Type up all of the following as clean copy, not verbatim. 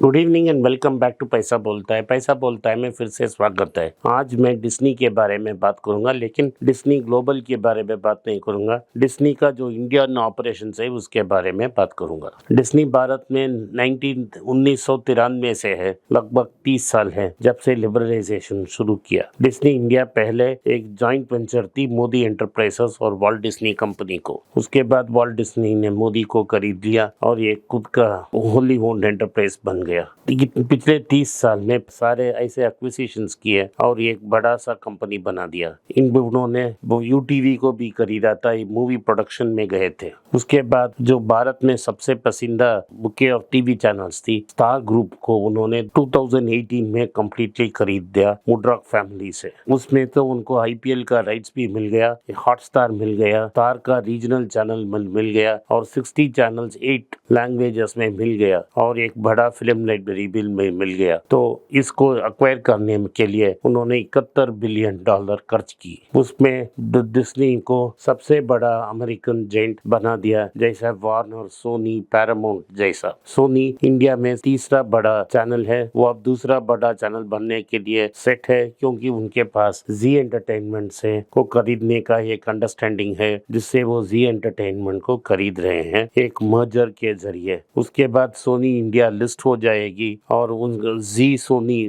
Good evening and welcome back to Paisa Bolta है। पैसा बोलता है में फिर से स्वागत है। आज मैं डिज्नी के बारे में बात करूंगा, लेकिन डिज्नी ग्लोबल के बारे में बात नहीं करूंगा। डिज्नी का जो इंडियन ऑपरेशन है उसके बारे में बात करूंगा। डिज्नी भारत में 1993 से है, लगभग 30 साल है जब से लिबरलाइजेशन शुरू किया। डिज्नी इंडिया पहले एक जॉइंट वेंचर थी मोदी एंटरप्राइजेस और वॉल्ट डिज्नी कंपनी को। उसके बाद वॉल्ट डिज्नी ने मोदी को खरीद लिया और ये खुद का होली ओन्ड एंटरप्राइज बन गया। पिछले 30 साल में सारे ऐसे एक्विजिशंस किए और एक बड़ा सा कंपनी बना दिया। इन दोनों ने वो यूटीवी को भी खरीदा था, मूवी प्रोडक्शन में गए थे। उसके बाद जो भारत में सबसे पसंदीदा बुके ऑफ टीवी चैनल्स थी स्टार ग्रुप को उन्होंने 2018 में कम्प्लीटली खरीद दिया मुड्रॉक फैमिली से। उसमें तो उनको आईपीएल का राइट्स भी मिल गया, हॉटस्टार मिल गया, स्टार का रीजनल चैनल मिल गया और 60 चैनल्स 8 लैंग्वेजेस में मिल गया और एक बड़ा फिल्म लाइब्रेरी बिल में मिल गया। तो इसको एक्वायर करने के लिए उन्होंने $71 बिलियन खर्च की। उसमें डिज्नी को सबसे बड़ा अमेरिकन जेंट बना दिया, जैसा वार्नर, सोनी, पैरामाउंट जैसा। सोनी इंडिया में तीसरा बड़ा चैनल है, वो अब दूसरा बड़ा चैनल बनने के लिए सेट है, क्योंकि उनके पास जी एंटरटेनमेंट से को खरीदने का एक अंडरस्टैंडिंग है, जिससे वो जी एंटरटेनमेंट को खरीद रहे हैं एक मर्जर के जरिए। उसके बाद सोनी इंडिया लिस्ट हो जाएगी और उन जी सोनी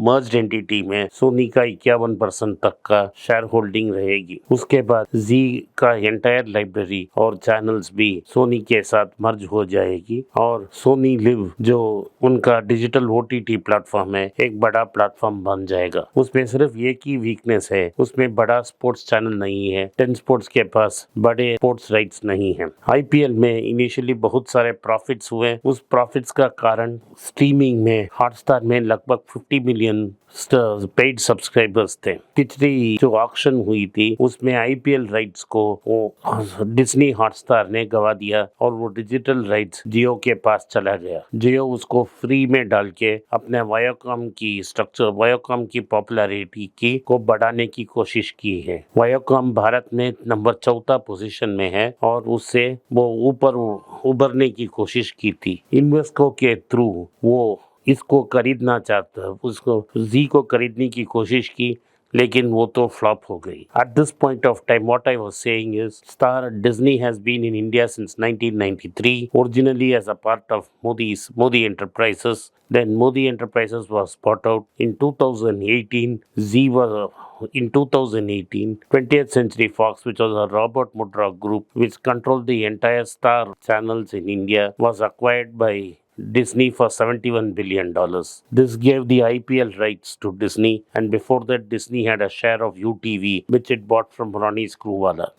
मर्ज्ड एंटिटी में सोनी का 51% तक का शेयर होल्डिंग रहेगी। उसके बाद जी का एंटायर लाइब्रेरी और चैनल्स भी सोनी के साथ मर्ज हो जाएगी और सोनी लिव जो उनका डिजिटल ओटीटी प्लेटफॉर्म है एक बड़ा प्लेटफॉर्म बन जाएगा। उसमें सिर्फ एक ही वीकनेस है, उसमें बड़ा स्पोर्ट्स चैनल नहीं है। 10 स्पोर्ट्स के पास बड़े स्पोर्ट्स राइट्स नहीं है। आईपीएल में इनिशियली बहुत सारे प्रॉफिट्स हुए। उस प्रॉफिट्स का कारण स्ट्रीमिंग में हॉटस्टार में लगभग 50 मिलियन पेड सब्सक्राइबर्स थे। पिछली जो ऑक्शन हुई थी उसमें आईपीएल राइट्स को डिज्नी हॉटस्टार ने गवा दिया और वो डिजिटल राइट्स जियो के पास चला गया। जियो उसको फ्री में डाल के अपने वायोकॉम की पॉपुलैरिटी की को बढ़ाने की कोशिश की है। वायोकॉम भारत में नंबर 4 पोजीशन में है और उससे वो ऊपर उभरने की कोशिश की थी। इन्वेस्टको के थ्रू वो इसको खरीदना चाहता, उसको जी को खरीदने की कोशिश की, लेकिन वो तो फ्लॉप हो गई। At this point of time, what I was saying is, Star Disney has been in India since 1993, originally as a part of Modi Enterprises. Then Modi Enterprises was bought out in 2018. In 2018, 20th Century Fox, which was a Robert Murdoch group, which controlled the entire Star channels in India, was acquired by Disney for $71 billion. This gave the IPL rights to Disney, and before that Disney had a share of UTV which it bought from Ronnie Screwvala.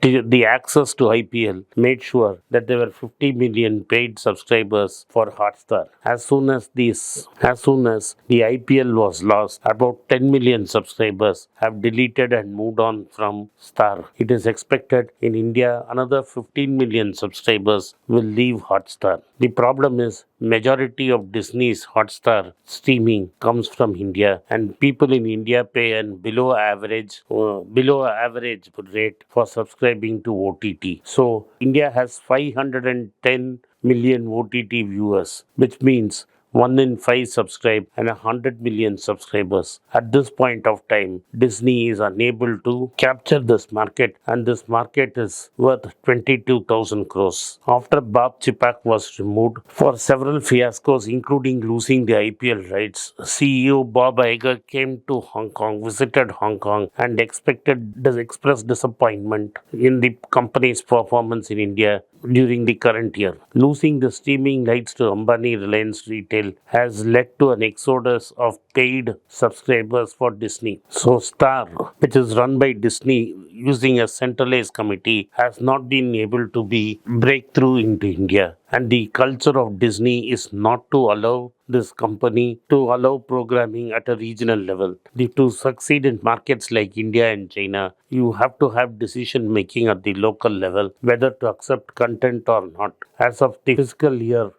The access to IPL made sure that there were 50 million paid subscribers for Hotstar. As soon as the IPL was lost, about 10 million subscribers have deleted and moved on from Star. It is expected in India another 15 million subscribers will leave Hotstar. The problem is majority of Disney's Hotstar streaming comes from India, and people in India pay an below average rate for subscribing to OTT. So India has 510 million OTT viewers, which means 1 in 5 subscribe and 100 million subscribers. At this point of time, Disney is unable to capture this market, and this market is worth 22,000 crores. After Bob Chapek was removed for several fiascos, including losing the IPL rights, CEO Bob Iger came to Hong Kong, visited Hong Kong, and expressed disappointment in the company's performance in India during the current year. Losing the streaming rights to Ambani Reliance Retail has led to an exodus of paid subscribers for Disney. So Star, which is run by Disney using a centralized committee, has not been able to break through into India. And the culture of Disney is not to allow this company to allow programming at a regional level. To succeed in markets like India and China, you have to have decision making at the local level, whether to accept content or not. As of the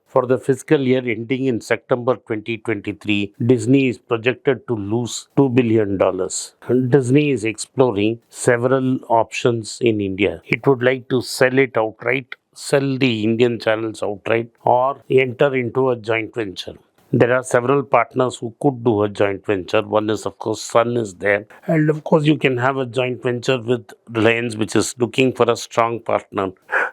for the fiscal year ending in September 2023, Disney is projected to lose $2 billion. Disney is exploring several options in India. It would like to sell it outright, sell the Indian channels outright, or enter into a joint venture. There are several partners who could do a joint venture. One is, of course, Sun is there. And of course, you can have a joint venture with Reliance, which is looking for a strong partner.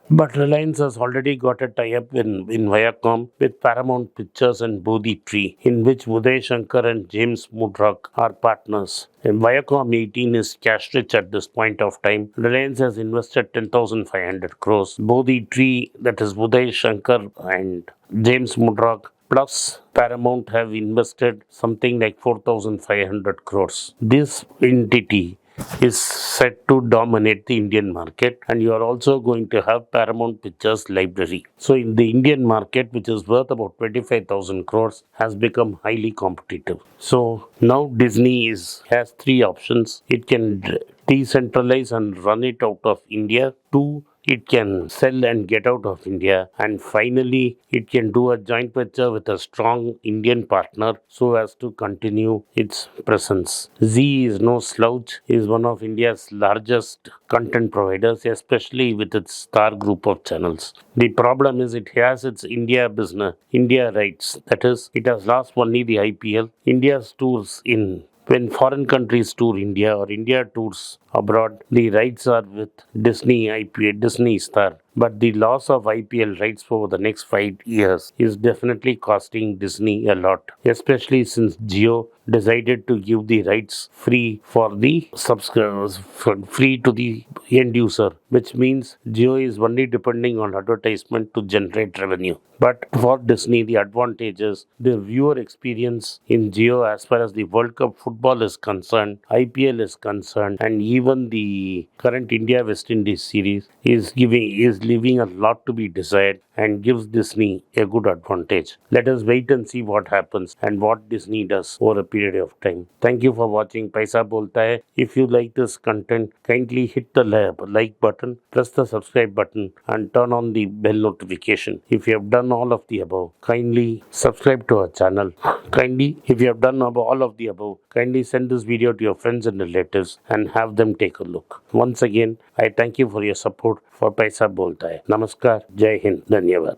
But Reliance has already got a tie-up in Viacom with Paramount Pictures and Bodhi Tree, in which Uday Shankar and James Mudrock are partners. And Viacom 18 is cash rich at this point of time. Reliance has invested 10,500 crores. Bodhi Tree, that is Uday Shankar and James Mudrock, plus Paramount have invested something like 4,500 crores. This entity is set to dominate the Indian market, and you are also going to have Paramount Pictures library. So in the Indian market, which is worth about 25,000 crores, has become highly competitive. So now Disney has three options. It can decentralize and run it out of India. Two, it can sell and get out of India. And finally, it can do a joint venture with a strong Indian partner so as to continue its presence. Z is no slouch, is one of India's largest content providers, especially with its Star group of channels. The problem is it has its India business, India rights. That is, it has lost only the IPL. India's tours in when foreign countries tour India or India tours abroad, the rights are with Disney IPL, Disney Star. But the loss of IPL rights for the next 5 years is definitely costing Disney a lot, especially since Jio decided to give the rights free for the subscribers, free to the end user, which means Jio is only depending on advertisement to generate revenue. But for Disney, the advantage is the viewer experience in Jio as far as the World Cup football is concerned, IPL is concerned, and even the current India West Indies series is leaving a lot to be desired and gives Disney a good advantage. Let us wait and see what happens and what Disney does over a period of time. Thank you for watching Paisa Bolta Hai. If you like this content, kindly hit the like button, press the subscribe button, and turn on the bell notification. If you have done all of the above, kindly subscribe to our channel. If you have done all of the above, kindly send this video to your friends and relatives and have them take a look. Once again, I thank you for your support for Paisa Bolta Hai. Namaskar, Jai Hind, Dhanyavad.